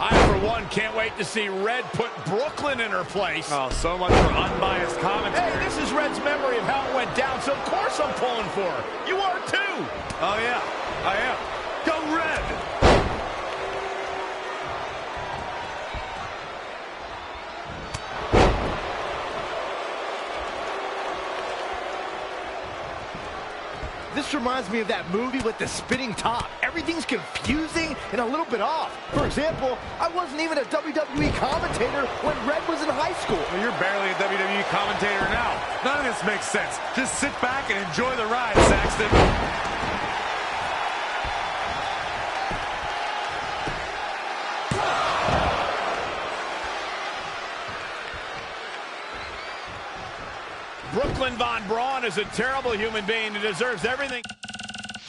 I, for one, can't wait to see Red put Brooklyn in her place. Oh, so much for unbiased commentary. Hey, this is Red's memory of how it went down, so of course I'm pulling for her. You are too. Oh, yeah, I am. Go Red! This reminds me of that movie with the spinning top. Everything's confusing and a little bit off. For example, I wasn't even a WWE commentator when Red was in high school. Well, you're barely a WWE commentator now. None of this makes sense. Just sit back and enjoy the ride, Saxton. Brooklyn Von Braun is a terrible human being who deserves everything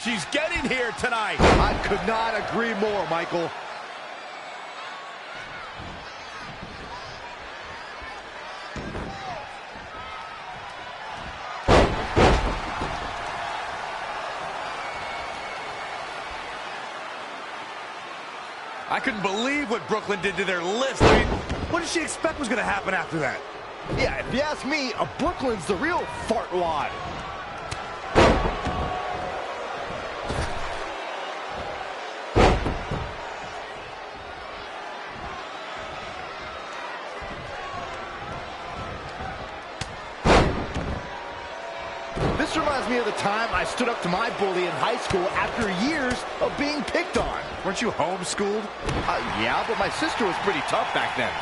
she's getting here tonight. I could not agree more, Michael. I couldn't believe what Brooklyn did to their list. I mean, what did she expect was going to happen after that? Yeah, if you ask me, Brooklyn's the real fartwad. This reminds me of the time I stood up to my bully in high school after years of being picked on. Weren't you homeschooled? Yeah, but my sister was pretty tough back then.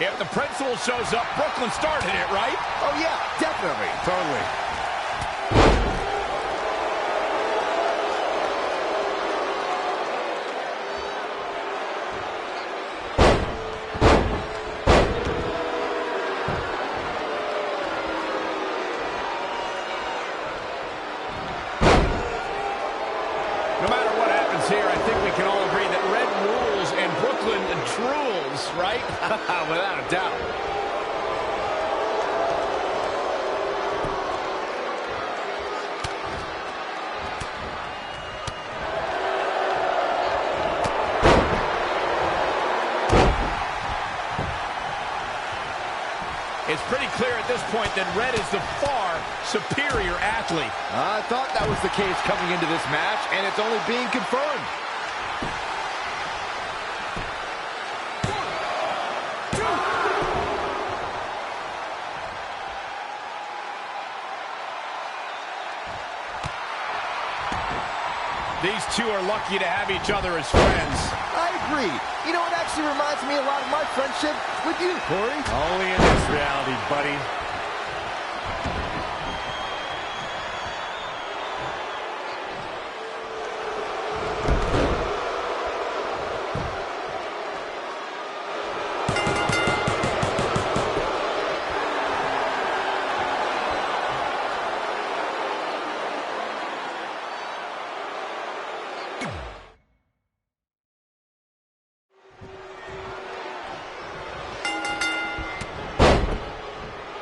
If the principal shows up, Brooklyn started it, right? Oh, yeah, definitely. Totally. No matter what happens here, I think we can all agree that Red rules and Brooklyn drools, right? Without a doubt. It's pretty clear at this point that Red is the far superior athlete. I thought that was the case coming into this match, and it's only being confirmed. These two are lucky to have each other as friends. I agree. You know, it actually reminds me a lot of my friendship with you, Corey. Only in this reality, buddy.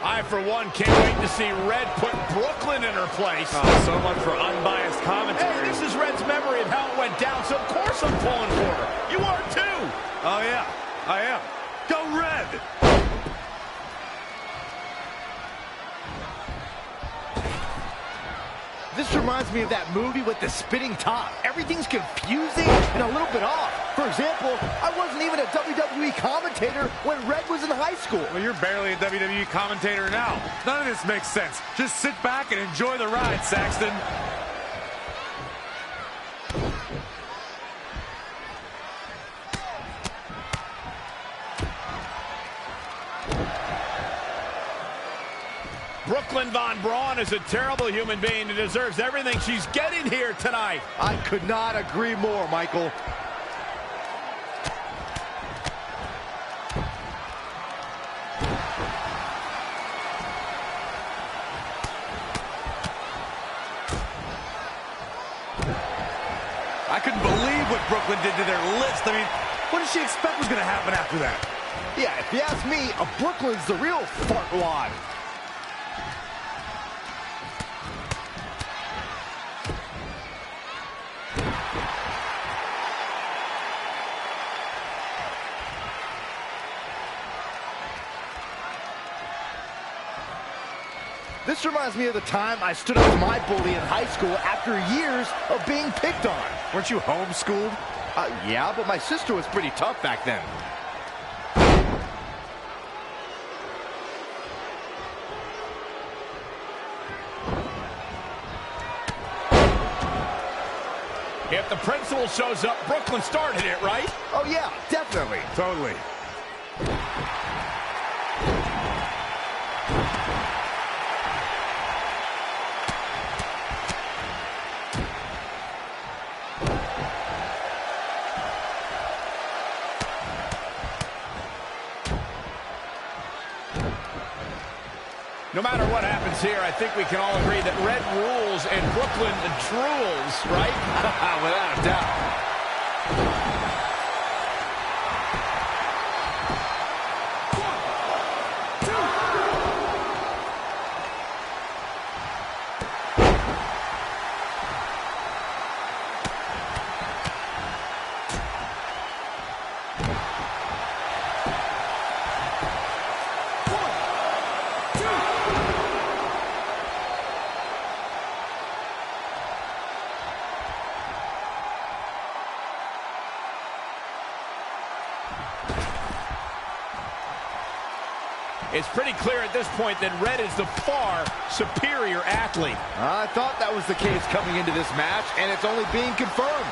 I, for one, can't wait to see Red put Brooklyn in her place. Oh, so much for unbiased commentary. Hey, this is Red's memory of how it went down, so of course I'm pulling for her. You are too. Oh, yeah, I am. Go Red! This reminds me of that movie with the spinning top. Everything's confusing and a little bit off. For example, I wasn't even a WWE commentator when Red was in high school. Well, you're barely a WWE commentator now. None of this makes sense. Just sit back and enjoy the ride, Saxton. Brooklyn Von Braun is a terrible human being who deserves everything she's getting here tonight. I could not agree more, Michael. did to their list. I mean, what did she expect was going to happen after that? Yeah, if you ask me, Brooklyn's the real fartwad. This reminds me of the time I stood up to my bully in high school after years of being picked on. Weren't you homeschooled? Yeah, but my sister was pretty tough back then. If the principal shows up, Brooklyn started it, right? Oh, yeah, definitely. Totally. No matter what happens here, I think we can all agree that red rules and Brooklyn drools, right? Without a doubt. It's pretty clear at this point that Red is the far superior athlete. I thought that was the case coming into this match, and it's only being confirmed.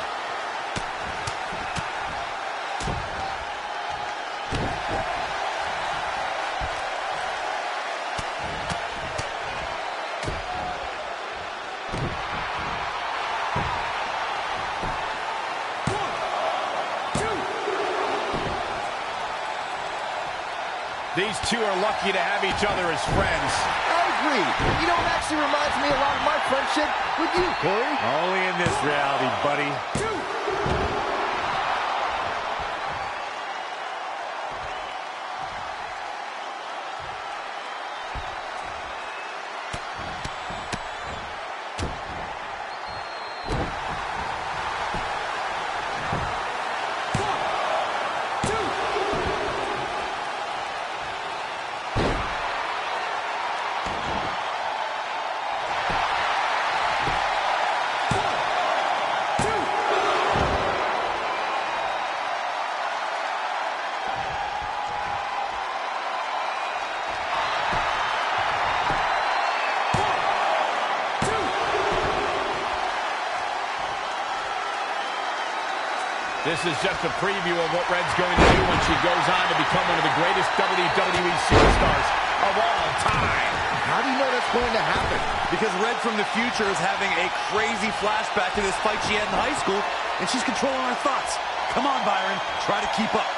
These two are lucky to have each other as friends. I agree. You know, it actually reminds me a lot of my friendship with you, Corey. Only in this reality, buddy. This is just a preview of what Red's going to do when she goes on to become one of the greatest WWE superstars of all time. How do you know that's going to happen? Because Red from the future is having a crazy flashback to this fight she had in high school, and she's controlling her thoughts. Come on, Byron. Try to keep up.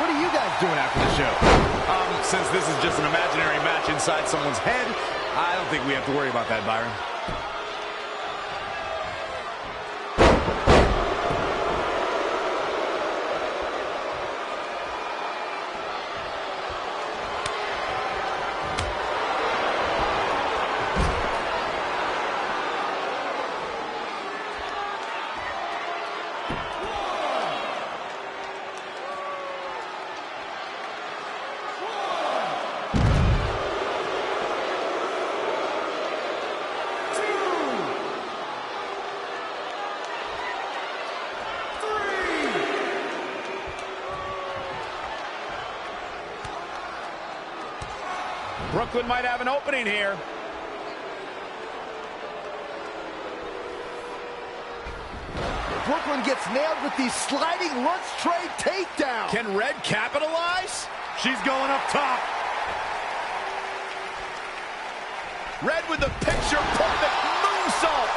What are you guys doing after the show? Since this is just an imaginary match inside someone's head, I don't think we have to worry about that, Byron. Brooklyn might have an opening here. Brooklyn gets nailed with the sliding lunch tray takedown. Can Red capitalize? She's going up top. Red with the picture-perfect moonsault.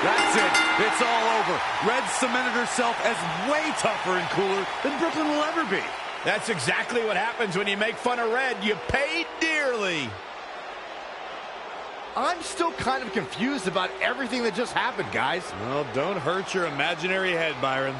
That's it. It's all over. Red cemented herself as way tougher and cooler than Brooklyn will ever be. That's exactly what happens when you make fun of Red. You pay dearly. I'm still kind of confused about everything that just happened, guys. Well, don't hurt your imaginary head, Byron.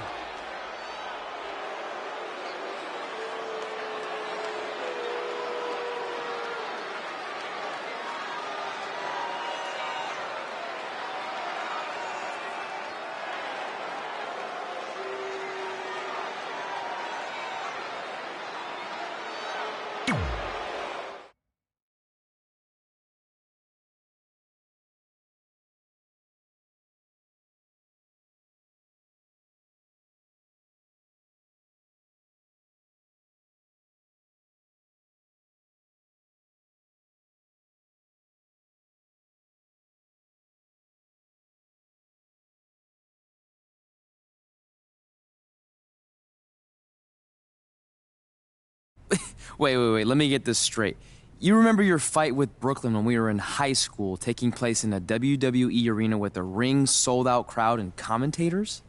Wait, let me get this straight. You remember your fight with Brooklyn when we were in high school, taking place in a WWE arena with a ring, sold-out crowd, and commentators?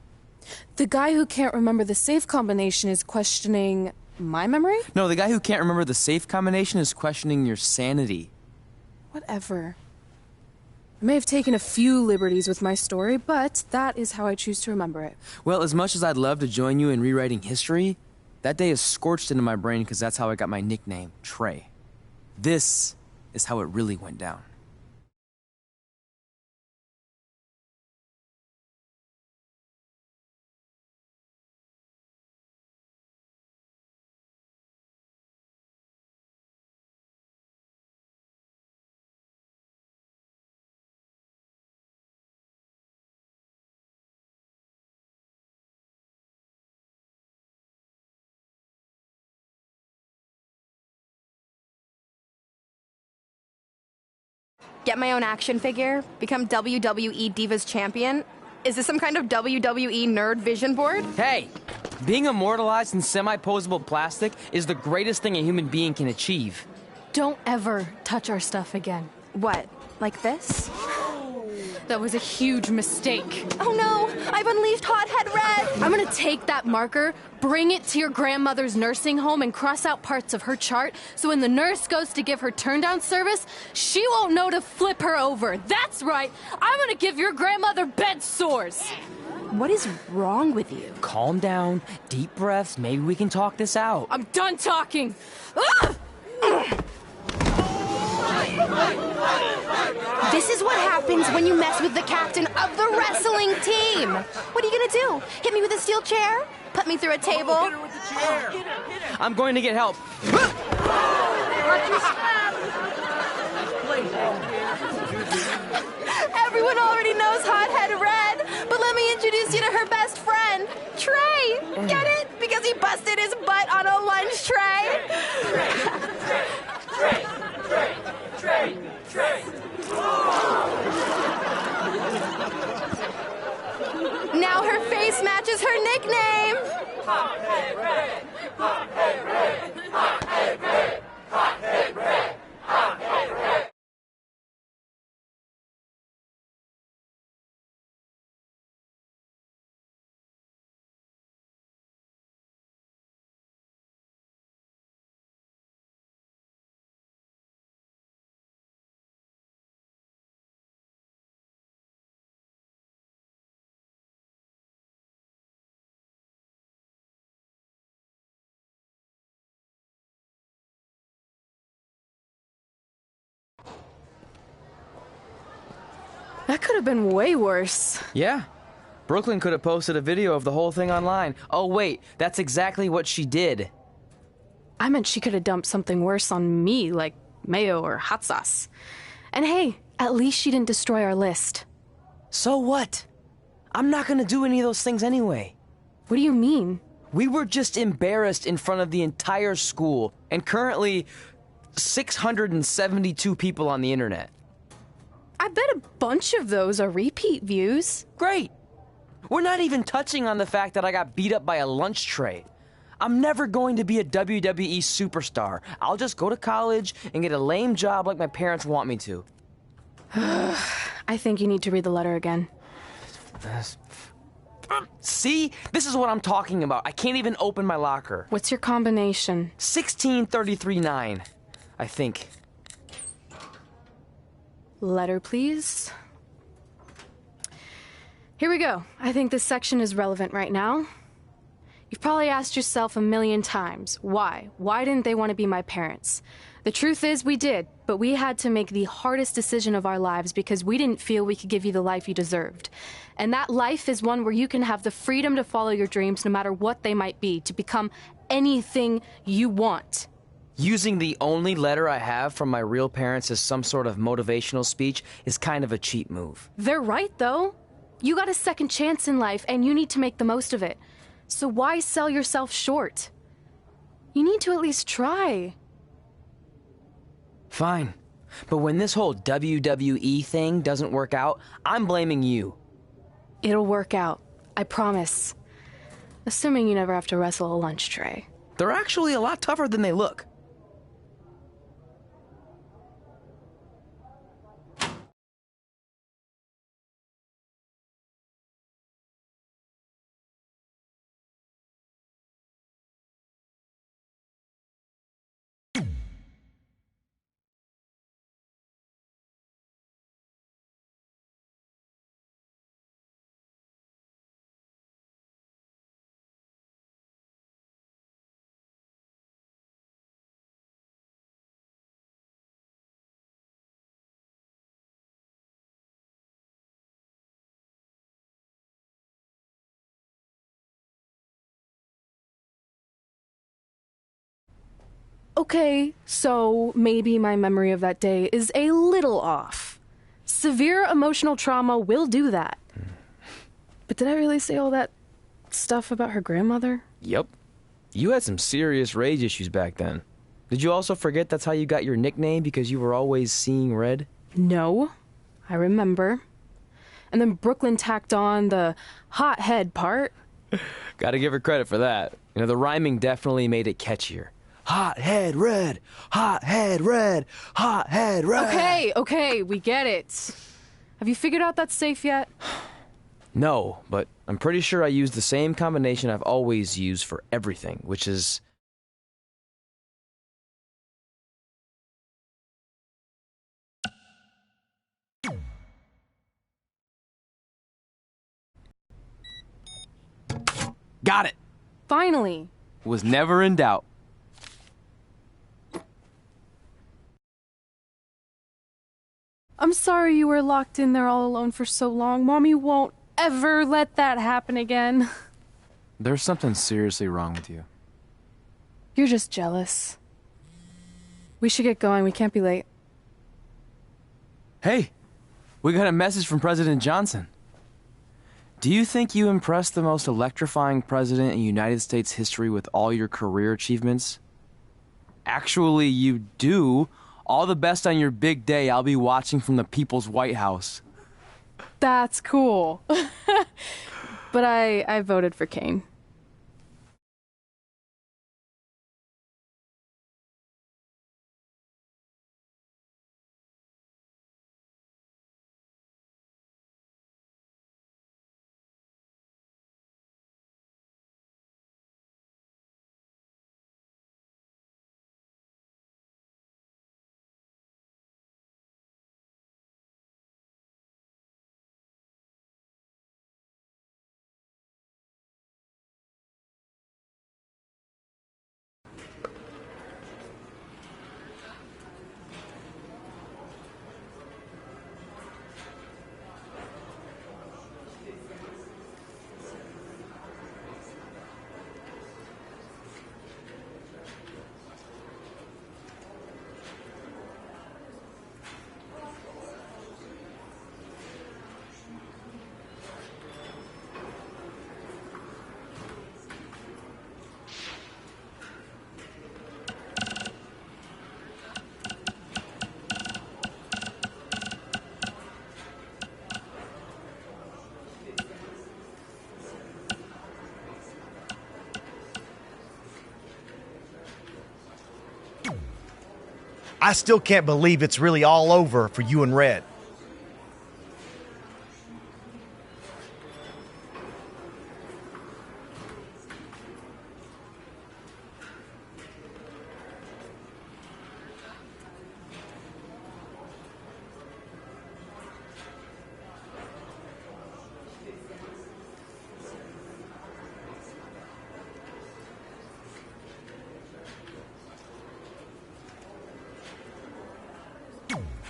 The guy who can't remember the safe combination is questioning my memory? No, the guy who can't remember the safe combination is questioning your sanity. Whatever. I may have taken a few liberties with my story, but that is how I choose to remember it. Well, as much as I'd love to join you in rewriting history, that day is scorched into my brain because that's how I got my nickname, Trey. This is how it really went down. Get my own action figure, become WWE Divas Champion. Is this some kind of WWE nerd vision board? Hey! Being immortalized in semi-posable plastic is the greatest thing a human being can achieve. Don't ever touch our stuff again. What, like this? That was a huge mistake. Oh no, I've unleashed Hothead Red! I'm gonna take that marker, bring it to your grandmother's nursing home, and cross out parts of her chart so when the nurse goes to give her turn-down service, she won't know to flip her over. That's right! I'm gonna give your grandmother bed sores! What is wrong with you? Calm down, deep breaths, maybe we can talk this out. I'm done talking! Ah! This is what happens when you mess with the captain of the wrestling team! What are you gonna do? Hit me with a steel chair? Put me through a table? Hit her with the chair. I'm going to get help. Everyone already knows Hothead Red, but let me introduce you to her best friend, Trey. Get it? Because he busted his butt on a lunch tray. Now her face matches her nickname. Hothead Red, Hothead Red, Hothead Red, Hothead Red, Hothead Red. That could have been way worse. Yeah. Brooklyn could have posted a video of the whole thing online. Oh, wait, that's exactly what she did. I meant she could have dumped something worse on me, like mayo or hot sauce. And hey, at least she didn't destroy our list. So what? I'm not gonna do any of those things anyway. What do you mean? We were just embarrassed in front of the entire school, and currently 672 people on the internet. I bet a bunch of those are repeat views. Great! We're not even touching on the fact that I got beat up by a lunch tray. I'm never going to be a WWE superstar. I'll just go to college and get a lame job like my parents want me to. I think you need to read the letter again. See? This is what I'm talking about. I can't even open my locker. What's your combination? 1633-9, I think. Letter, please. Here we go. I think this section is relevant right now. You've probably asked yourself a million times, why? Why didn't they want to be my parents? The truth is we did, but we had to make the hardest decision of our lives because we didn't feel we could give you the life you deserved. And that life is one where you can have the freedom to follow your dreams no matter what they might be, to become anything you want. Using the only letter I have from my real parents as some sort of motivational speech is kind of a cheap move. They're right, though. You got a second chance in life, and you need to make the most of it. So why sell yourself short? You need to at least try. Fine. But when this whole WWE thing doesn't work out, I'm blaming you. It'll work out. I promise. Assuming you never have to wrestle a lunch tray. They're actually a lot tougher than they look. Okay, so maybe my memory of that day is a little off. Severe emotional trauma will do that. But did I really say all that stuff about her grandmother? Yep. You had some serious rage issues back then. Did you also forget that's how you got your nickname because you were always seeing red? No, I remember. And then Brooklyn tacked on the hot head part. Gotta give her credit for that. You know, the rhyming definitely made it catchier. Hot head red, hot head red, hot head red. Okay, we get it. Have you figured out that safe yet? No, but I'm pretty sure I used the same combination I've always used for everything, which is... Got it! Finally. Was never in doubt. I'm sorry you were locked in there all alone for so long. Mommy won't ever let that happen again. There's something seriously wrong with you. You're just jealous. We should get going. We can't be late. Hey, we got a message from President Johnson. Do you think you impressed the most electrifying president in United States history with all your career achievements? Actually, you do. All the best on your big day. I'll be watching from the People's White House. That's cool. But I voted for Kane. I still can't believe it's really all over for you and Red.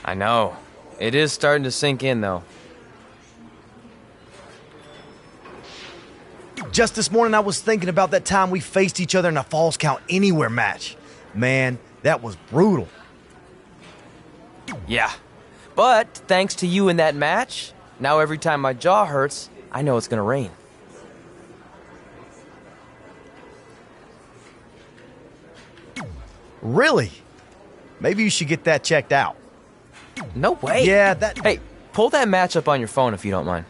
I know. It is starting to sink in, though. Just this morning, I was thinking about that time we faced each other in a Falls Count Anywhere match. Man, that was brutal. Yeah. But thanks to you in that match, now every time my jaw hurts, I know it's gonna rain. Really? Maybe you should get that checked out. No way. Yeah, that... Hey, pull that match up on your phone if you don't mind.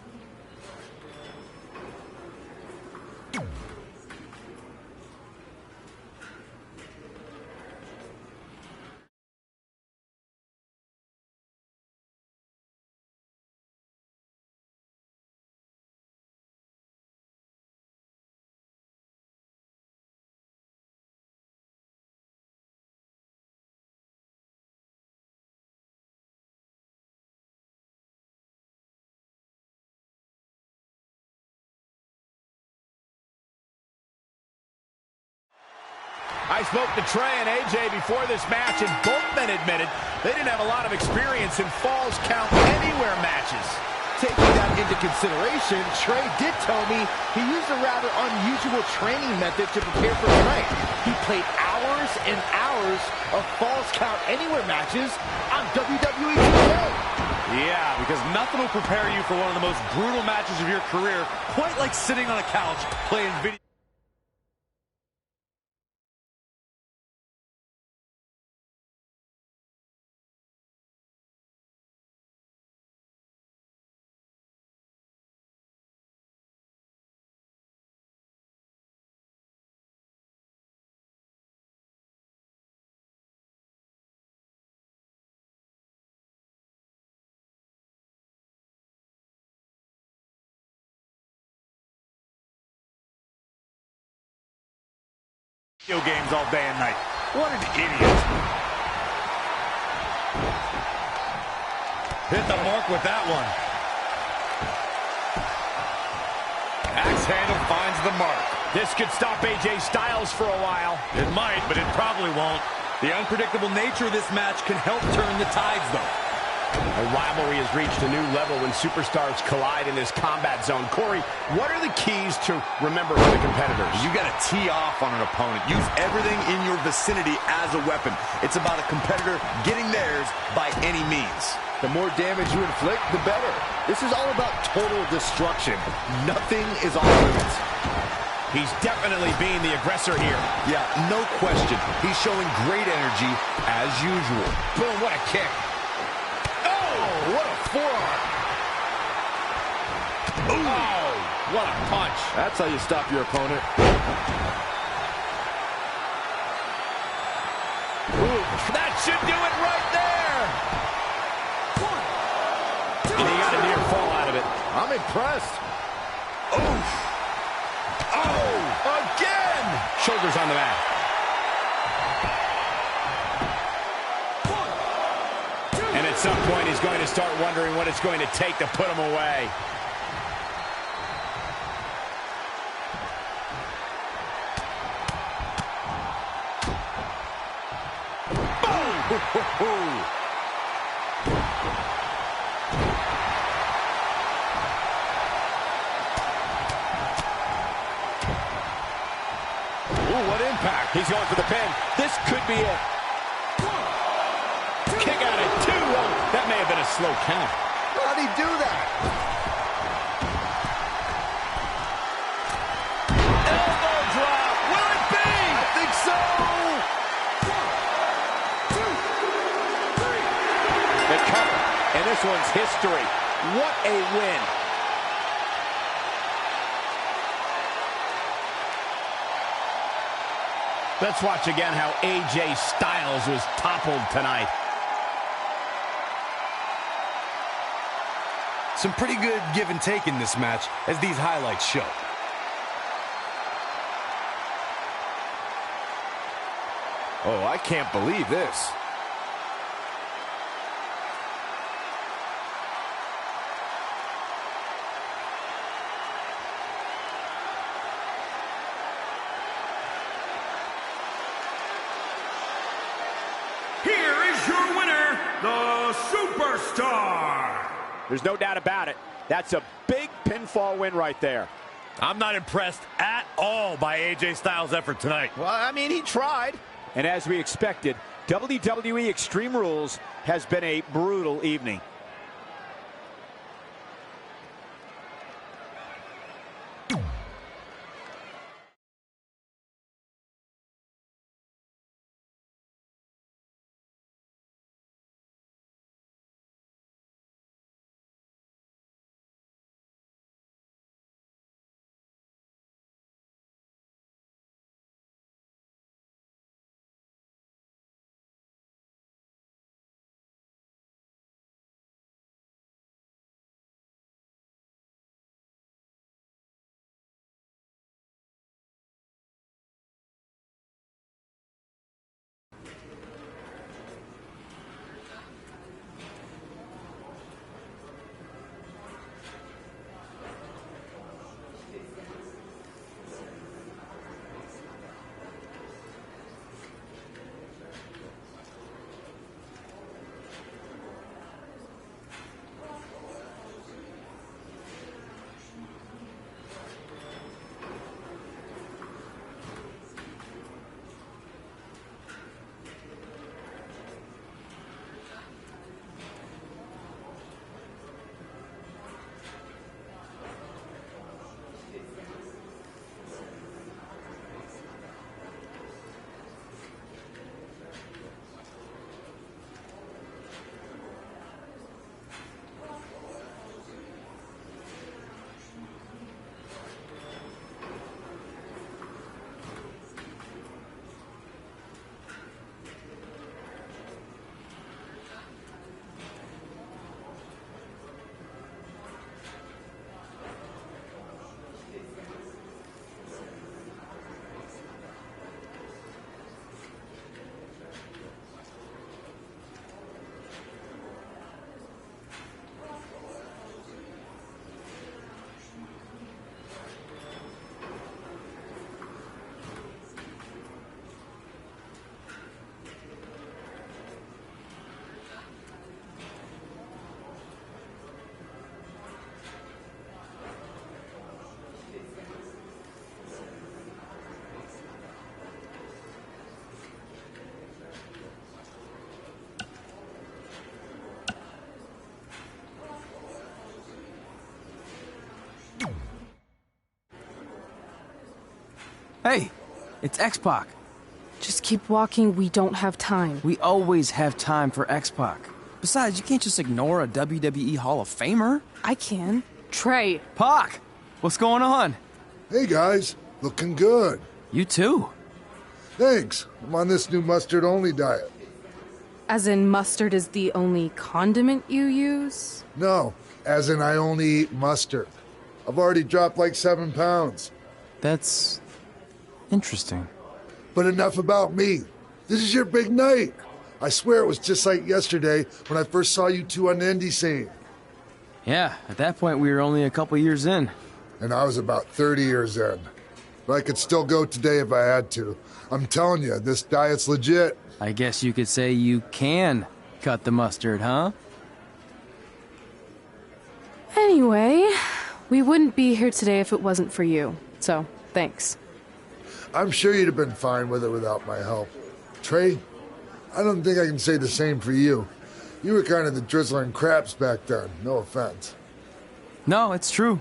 I spoke to Trey and AJ before this match, and both men admitted they didn't have a lot of experience in Falls Count Anywhere matches. Taking that into consideration, Trey did tell me he used a rather unusual training method to prepare for tonight. He played hours and hours of Falls Count Anywhere matches on WWE 2K. Yeah, because nothing will prepare you for one of the most brutal matches of your career, quite like sitting on a couch playing video. Video games all day and night. What an idiot. Hit the mark with that one. Axe handle finds the mark. This could stop AJ Styles for a while. It might, but it probably won't. The unpredictable nature of this match can help turn the tides, though. A rivalry has reached a new level when superstars collide in this combat zone. Corey, what are the keys to remember for the competitors? You got to tee off on an opponent. Use everything in your vicinity as a weapon. It's about a competitor getting theirs by any means. The more damage you inflict, the better. This is all about total destruction. Nothing is off limits. He's definitely being the aggressor here. Yeah, no question. He's showing great energy as usual. Boom, what a kick. Oh, what a forearm. Ooh. Oh, what a punch. That's how you stop your opponent. Ooh, that should do it right there. And he got a near fall out of it. I'm impressed. Oof. Oh, again. Shoulders on the mat. And at some point, he's going to start wondering what it's going to take to put him away. Boom! Ooh, what impact. He's going for the pin. This could be it. Kick out at 2. Oh, that may have been a slow count. How'd he do that? Elbow drop. Will it be? I think so. 1, 2, 3. The cover. And this one's history. What a win. Let's watch again how AJ Styles was toppled tonight. Some pretty good give and take in this match, as these highlights show. Oh, I can't believe this. Here is your winner, the Super There's no doubt about it. That's a big pinfall win right there. I'm not impressed at all by AJ Styles' effort tonight. Well, I mean, he tried. And as we expected, WWE Extreme Rules has been a brutal evening. Hey, it's X-Pac. Just keep walking. We don't have time. We always have time for X-Pac. Besides, you can't just ignore a WWE Hall of Famer. I can. Trey. Pac, what's going on? Hey guys, looking good. You too. Thanks. I'm on this new mustard-only diet. As in mustard is the only condiment you use? No, as in I only eat mustard. I've already dropped like 7 pounds. That's interesting. But enough about me. This is your big night. I swear it was just like yesterday when I first saw you two on the indie scene. Yeah, at that point we were only a couple years in. And I was about 30 years in. But I could still go today if I had to. I'm telling you, this diet's legit. I guess you could say you can cut the mustard, huh? Anyway, we wouldn't be here today if it wasn't for you. So, thanks. I'm sure you'd have been fine with it without my help. Trey, I don't think I can say the same for you. You were kind of the drizzling craps back then, no offense. No, it's true.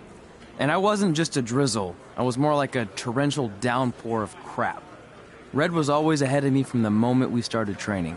And I wasn't just a drizzle. I was more like a torrential downpour of crap. Red was always ahead of me from the moment we started training.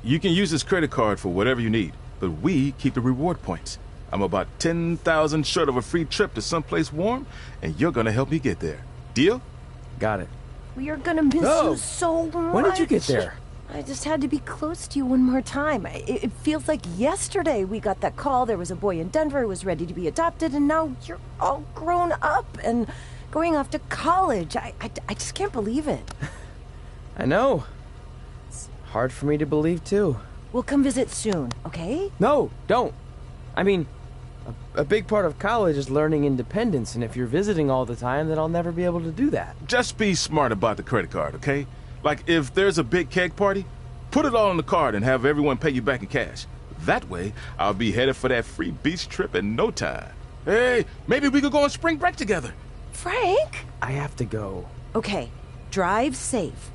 You can use this credit card for whatever you need, but we keep the reward points. I'm about 10,000 short of a free trip to someplace warm, and you're gonna help me get there. Deal? Got it. We are gonna miss you so much. When did you get there? I just had to be close to you one more time. It feels like yesterday we got that call. There was a boy in Denver who was ready to be adopted, and now you're all grown up, and going off to college. I just can't believe it. I know. It's hard for me to believe, too. We'll come visit soon, okay? No, don't. I mean, a big part of college is learning independence, and if you're visiting all the time, then I'll never be able to do that. Just be smart about the credit card, okay? Like, if there's a big keg party, put it all on the card and have everyone pay you back in cash. That way, I'll be headed for that free beach trip in no time. Hey, maybe we could go on spring break together. Frank? I have to go. Okay, drive safe.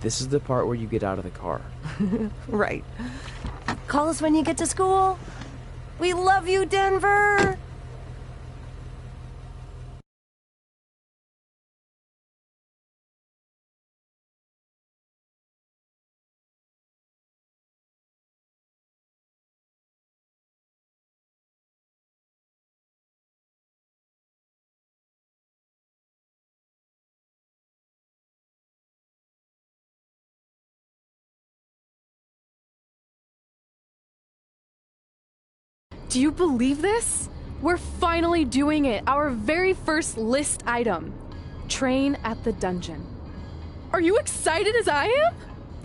This is the part where you get out of the car. Right. Call us when you get to school. We love you, Denver! Do you believe this? We're finally doing it. Our very first list item. Train at the dungeon. Are you excited as I am?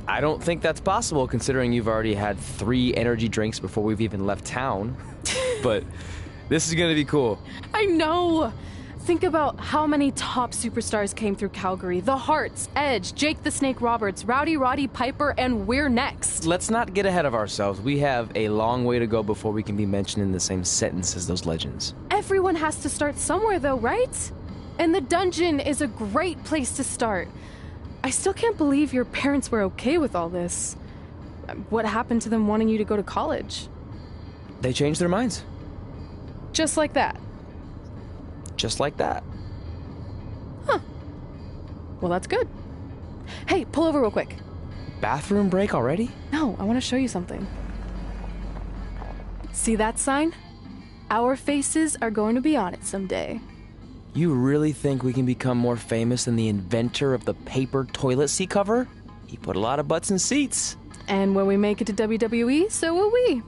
I don't think that's possible, considering you've already had 3 energy drinks before we've even left town. But this is gonna be cool. I know. Think about how many top superstars came through Calgary. The Hearts, Edge, Jake the Snake Roberts, Rowdy Roddy Piper, and we're next. Let's not get ahead of ourselves. We have a long way to go before we can be mentioned in the same sentence as those legends. Everyone has to start somewhere though, right? And the dungeon is a great place to start. I still can't believe your parents were okay with all this. What happened to them wanting you to go to college? They changed their minds. Just like that. Just like that. Huh. Well, that's good. Hey, pull over real quick. Bathroom break already? No, I want to show you something. See that sign? Our faces are going to be on it someday. You really think we can become more famous than the inventor of the paper toilet seat cover? He put a lot of butts in seats. And when we make it to WWE, so will we.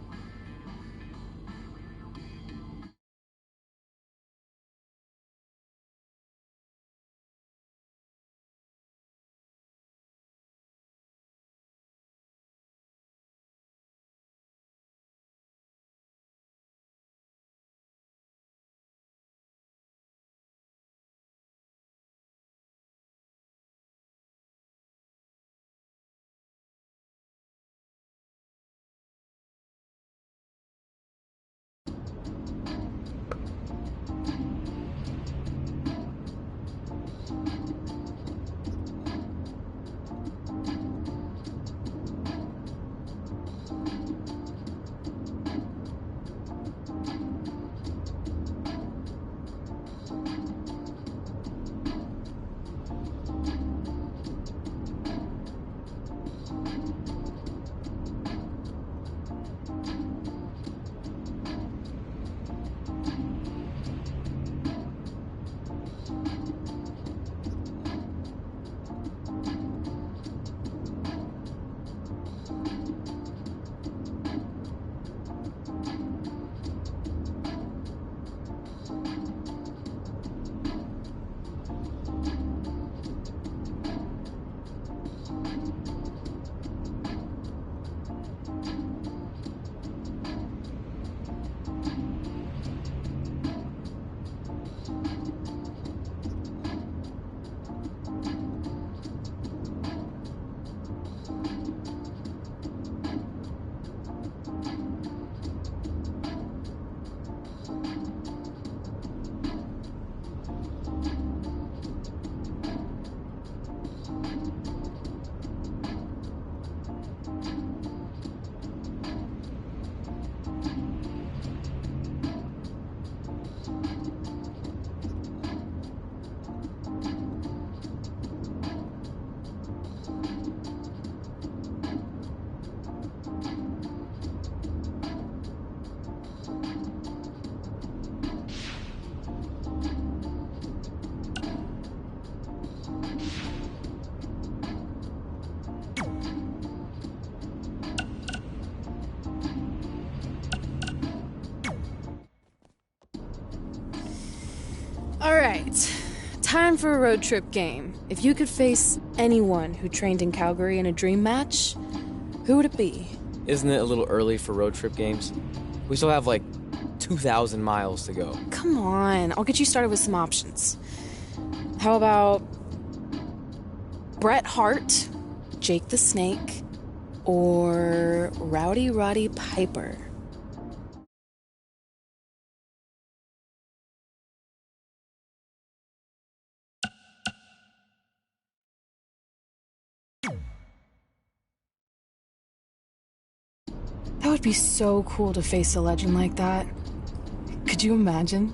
All right. Time for a road trip game. If you could face anyone who trained in Calgary in a dream match, who would it be? Isn't it a little early for road trip games? We still have like 2,000 miles to go. Come on, I'll get you started with some options. How about Bret Hart, Jake the Snake, or Rowdy Roddy Piper? That would be so cool to face a legend like that. Could you imagine?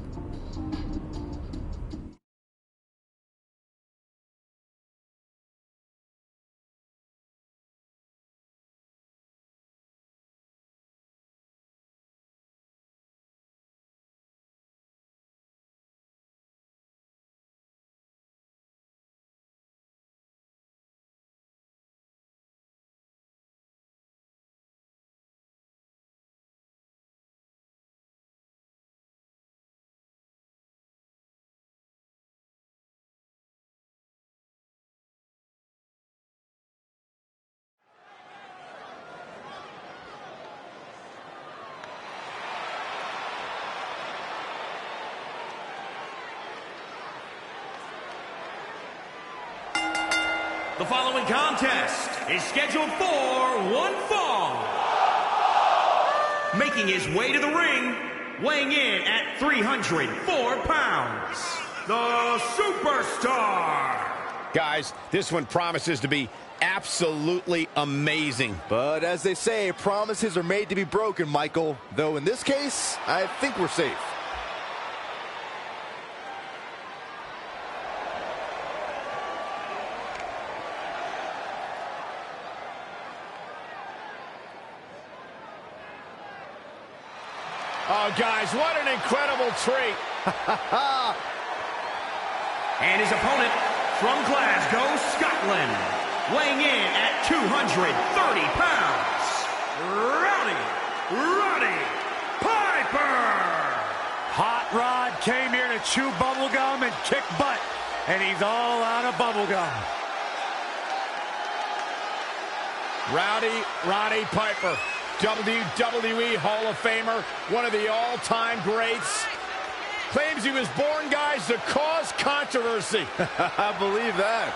The following contest is scheduled for one fall. Making his way to the ring, weighing in at 304 pounds, the Superstar. Guys, this one promises to be absolutely amazing. But as they say, promises are made to be broken, Michael. Though in this case, I think we're safe. Oh, guys, what an incredible treat. And his opponent from Glasgow, Scotland, weighing in at 230 pounds, Rowdy Roddy Piper. Hot Rod came here to chew bubblegum and kick butt, and he's all out of bubblegum. Rowdy Roddy Piper, WWE Hall of Famer, one of the all-time greats. Claims he was born, guys, to cause controversy. I believe that.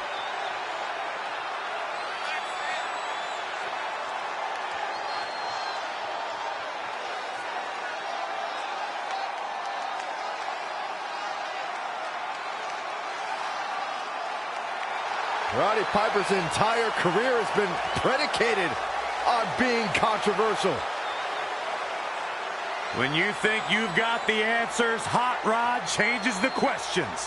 Roddy Piper's entire career has been predicated on being controversial. When you think you've got the answers, Hot Rod changes the questions.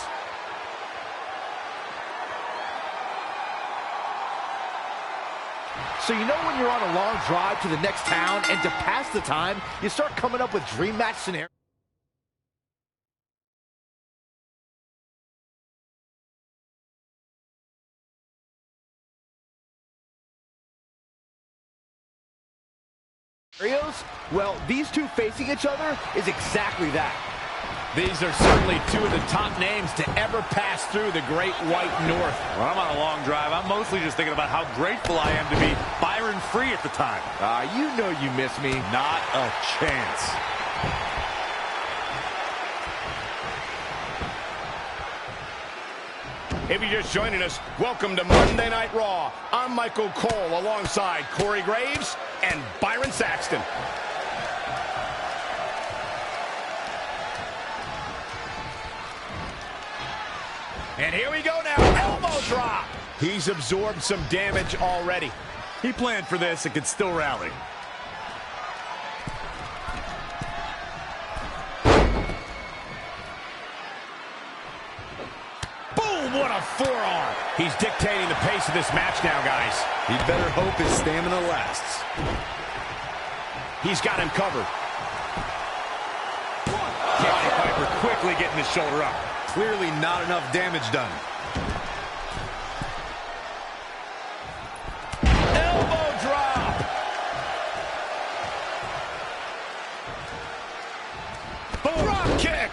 So you know when you're on a long drive to the next town and to pass the time, you start coming up with dream match scenarios. Well, these two facing each other is exactly that. These are certainly two of the top names to ever pass through the Great White North. When I'm on a long drive, I'm mostly just thinking about how grateful I am to be Byron Free at the time. You know you miss me. Not a chance. If you're just joining us, welcome to Monday Night Raw. I'm Michael Cole alongside Corey Graves and Byron Saxton. And here we go now, elbow drop. He's absorbed some damage already. He planned for this and could still rally. Boom, what a forearm. He's dictating the pace of this match now, guys. He better hope his stamina lasts. He's got him covered. Roddy Piper quickly getting his shoulder up. Clearly not enough damage done. Elbow drop. Boom. Drop kick.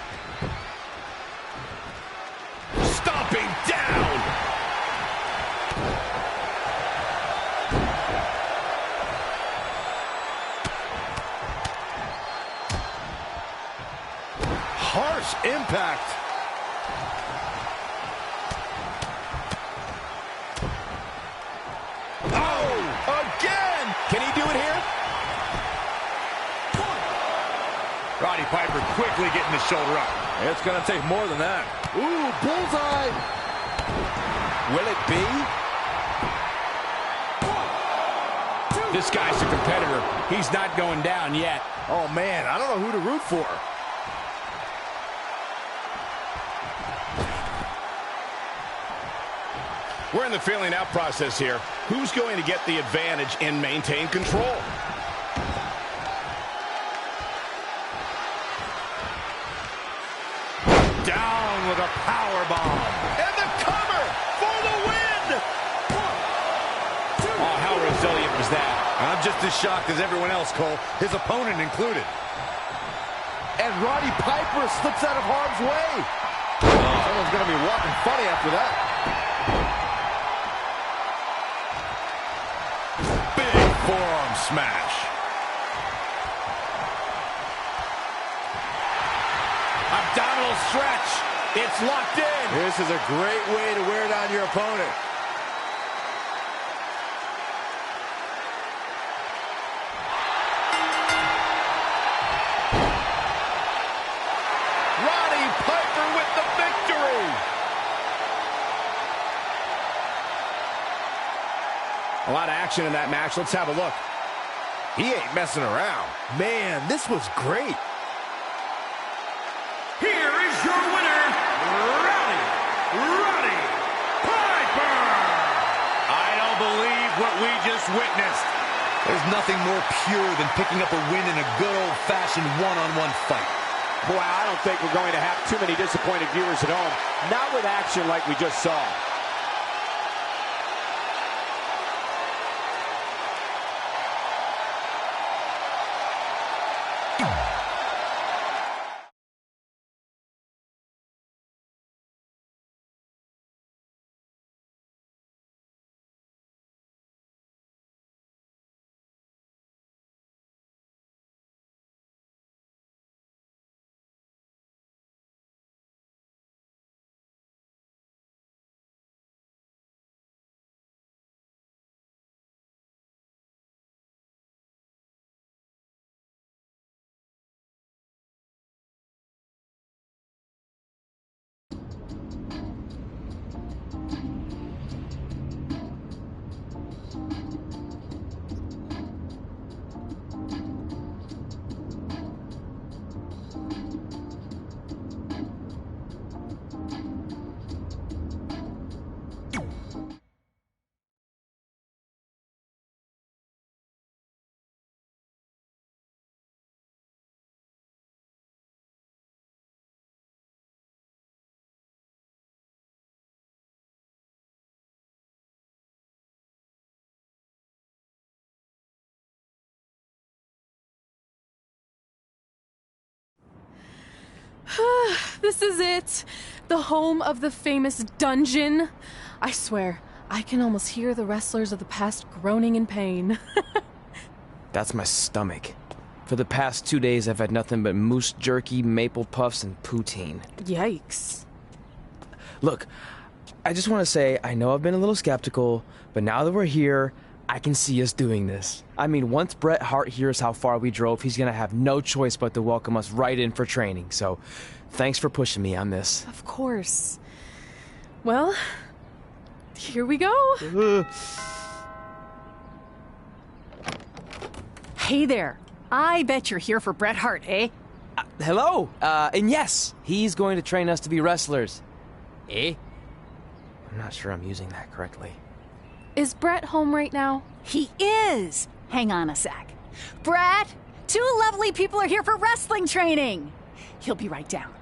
Oh, again! Can he do it here? Roddy Piper quickly getting the shoulder up. It's going to take more than that. Ooh, bullseye. Will it be? This guy's a competitor. He's not going down yet. Oh, man, I don't know who to root for. We're in the feeling out process here. Who's going to get the advantage and maintain control? Down with a power bomb. And the cover for the win! Oh, how resilient was that? I'm just as shocked as everyone else, Cole, his opponent included. And Roddy Piper slips out of harm's way. Someone's going to be walking funny after that. Big forearm smash. Abdominal stretch. It's locked in. This is a great way to wear down your opponent. Roddy Piper with the victory. A lot of action in that match. Let's have a look. He ain't messing around. Man, this was great. Here is your winner, Roddy Piper! I don't believe what we just witnessed. There's nothing more pure than picking up a win in a good old-fashioned one-on-one fight. Boy, I don't think we're going to have too many disappointed viewers at home. Not with action like we just saw. This is it. The home of the famous dungeon. I swear, I can almost hear the wrestlers of the past groaning in pain. That's my stomach. For the past 2 days, I've had nothing but moose jerky, maple puffs, and poutine. Yikes. Look, I just want to say, I know I've been a little skeptical, but now that we're here, I can see us doing this. I mean, once Bret Hart hears how far we drove, he's going to have no choice but to welcome us right in for training. So, thanks for pushing me on this. Of course. Well, here we go. Hey there. I bet you're here for Bret Hart, eh? Hello. And yes, he's going to train us to be wrestlers. Eh? I'm not sure I'm using that correctly. Is Bret home right now? He is. Hang on a sec. Bret, 2 lovely people are here for wrestling training. He'll be right down.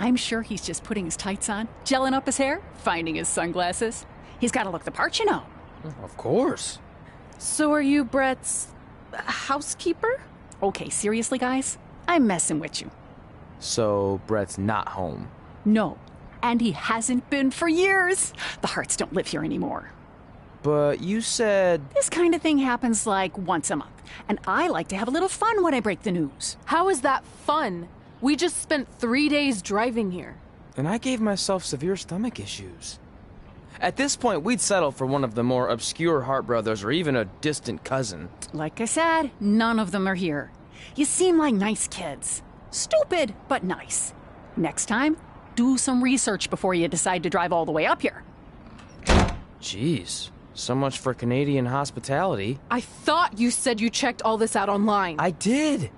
I'm sure he's just putting his tights on, gelling up his hair, finding his sunglasses. He's got to look the part, you know. Of course. So are you Bret's housekeeper? Okay, seriously, guys? I'm messing with you. So, Bret's not home. No, and he hasn't been for years. The Harts don't live here anymore. But you said... This kind of thing happens like once a month, and I like to have a little fun when I break the news. How is that fun? We just spent 3 days driving here. And I gave myself severe stomach issues. At this point, we'd settle for one of the more obscure Hart brothers or even a distant cousin. Like I said, none of them are here. You seem like nice kids. Stupid, but nice. Next time, do some research before you decide to drive all the way up here. Jeez, so much for Canadian hospitality. I thought you said you checked all this out online. I did.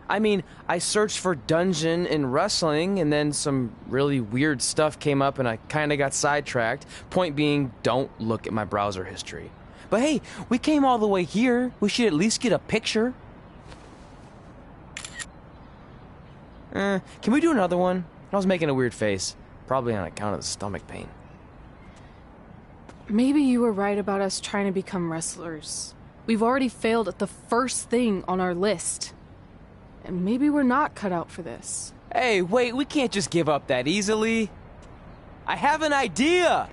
I mean, I searched for dungeon in wrestling, and then some really weird stuff came up, and I kind of got sidetracked. Point being, don't look at my browser history. But hey, we came all the way here. We should at least get a picture. Can we do another one? I was making a weird face, probably on account of the stomach pain. Maybe you were right about us trying to become wrestlers. We've already failed at the first thing on our list. And maybe we're not cut out for this. Hey, wait, we can't just give up that easily. I have an idea!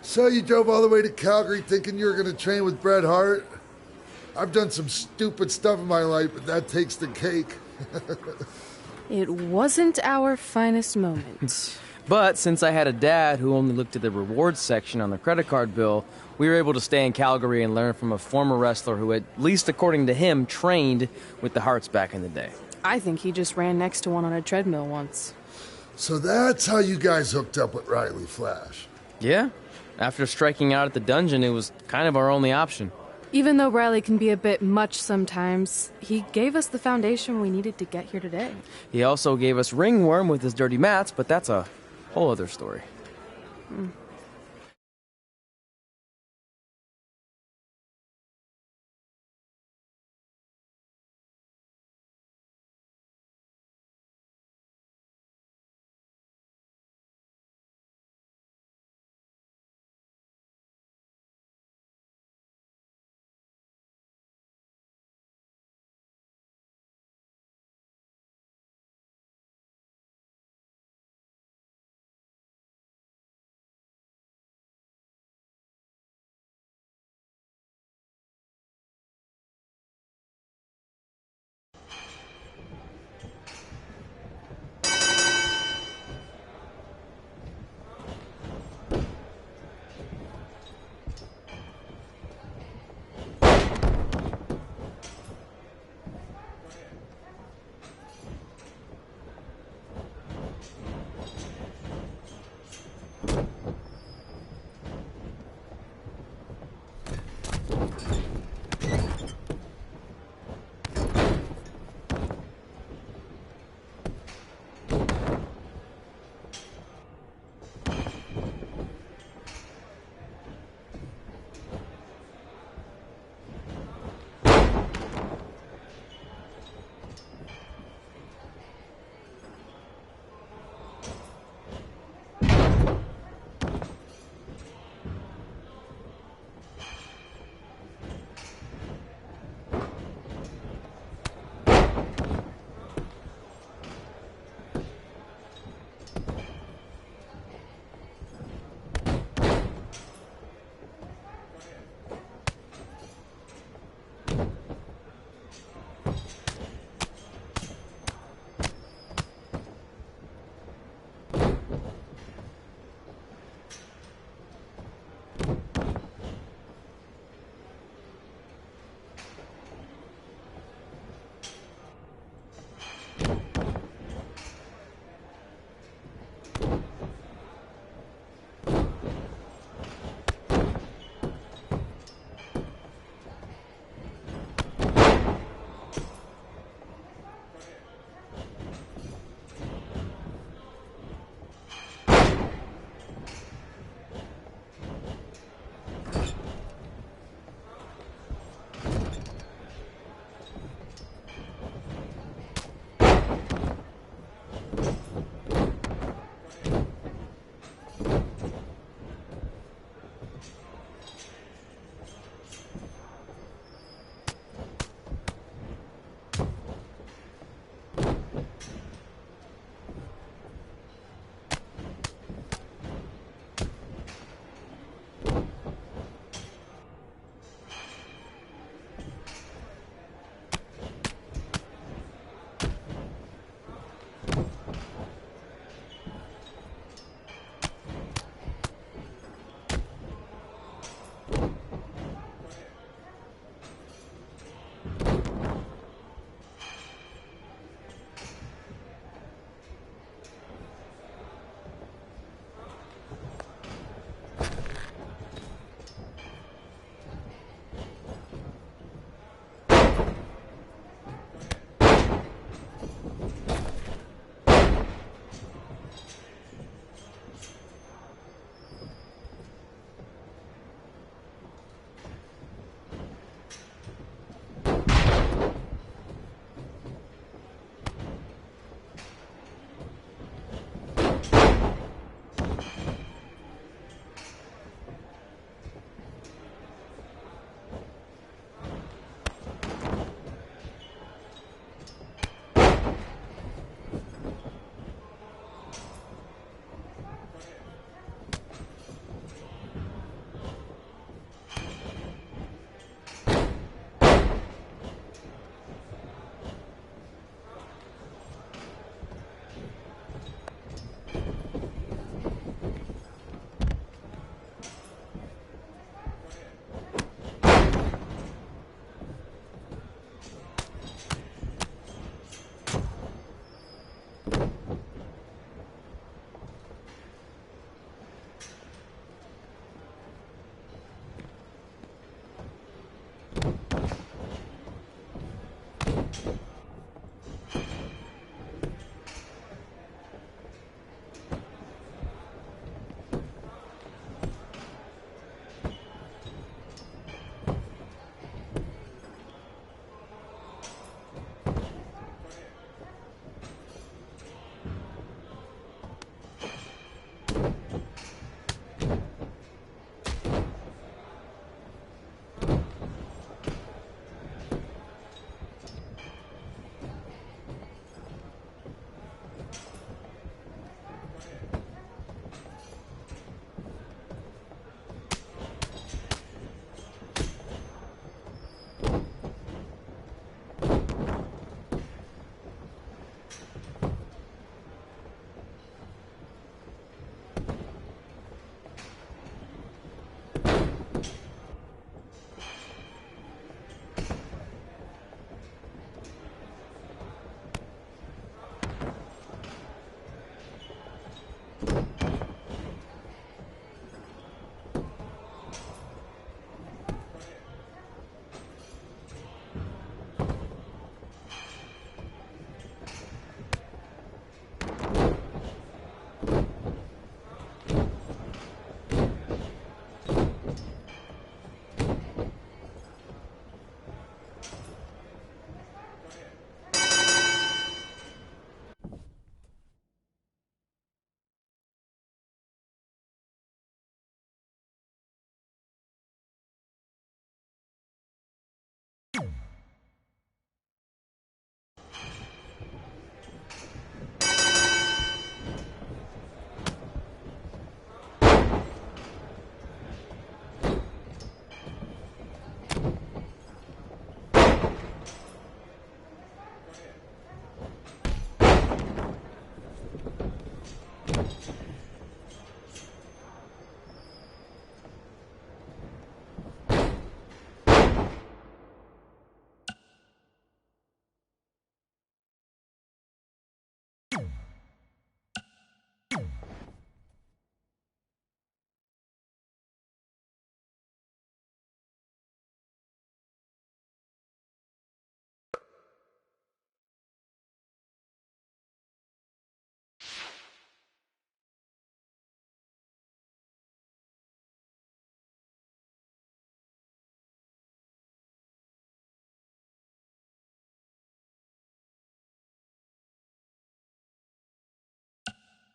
So you drove all the way to Calgary thinking you were going to train with Bret Hart? I've done some stupid stuff in my life, but that takes the cake. It wasn't our finest moment. But since I had a dad who only looked at the rewards section on the credit card bill, we were able to stay in Calgary and learn from a former wrestler who, at least according to him, trained with the Harts back in the day. I think he just ran next to one on a treadmill once. So that's how you guys hooked up with Riley Flash. Yeah. After striking out at the dungeon, it was kind of our only option. Even though Riley can be a bit much sometimes, he gave us the foundation we needed to get here today. He also gave us Ringworm with his dirty mats, but that's a whole other story.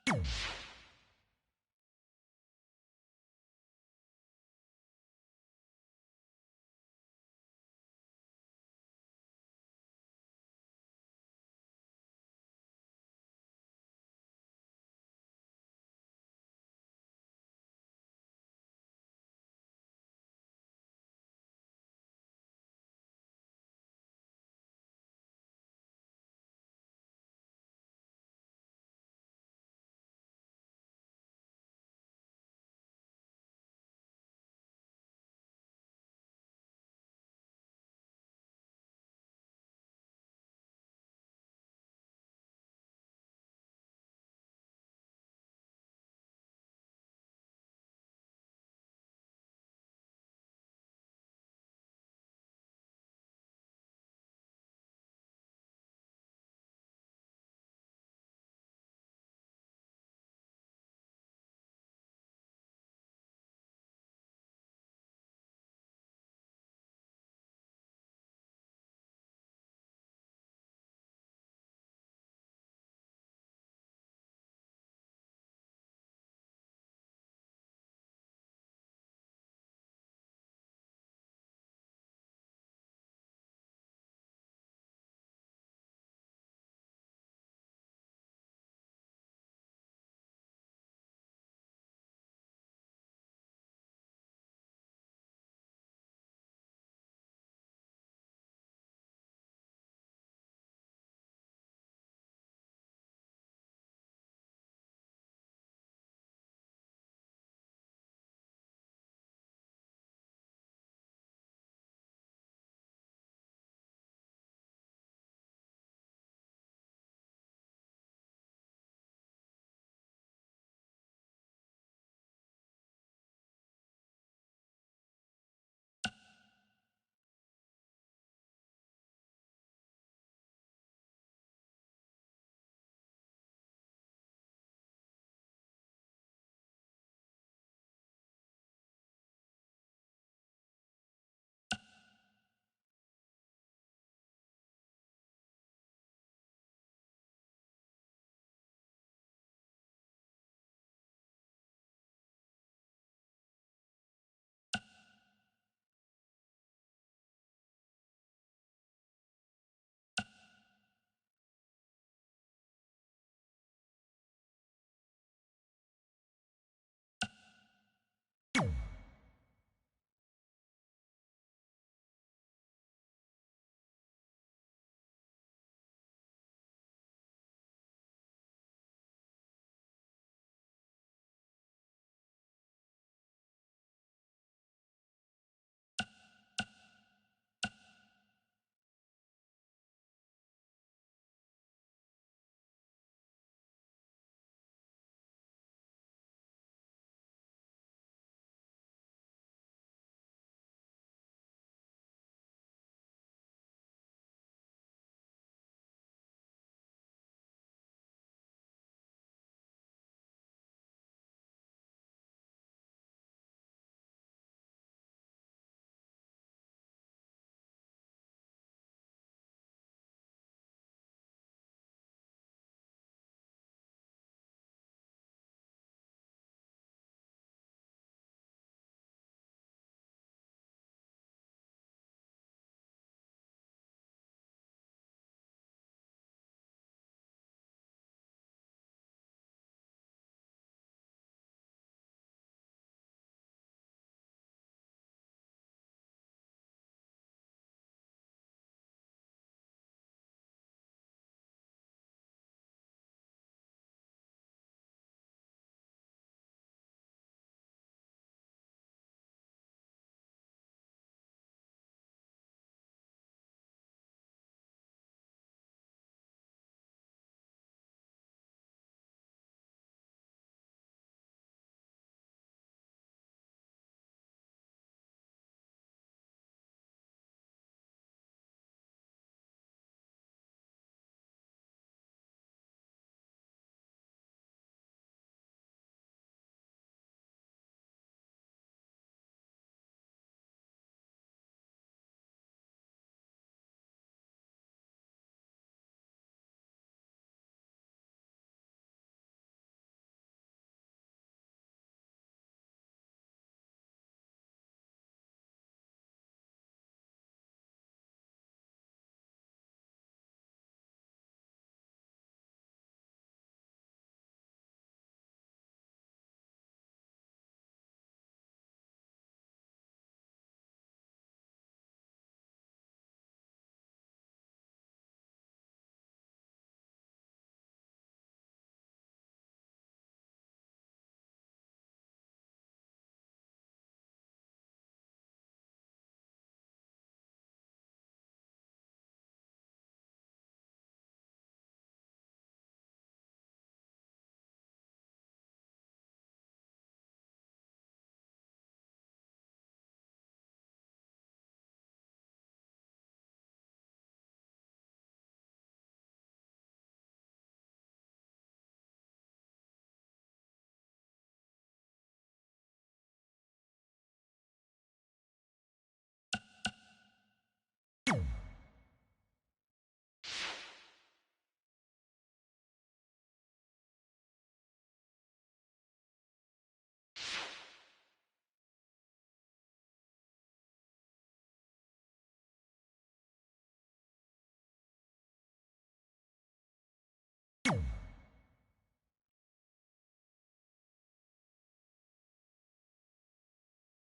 Bye.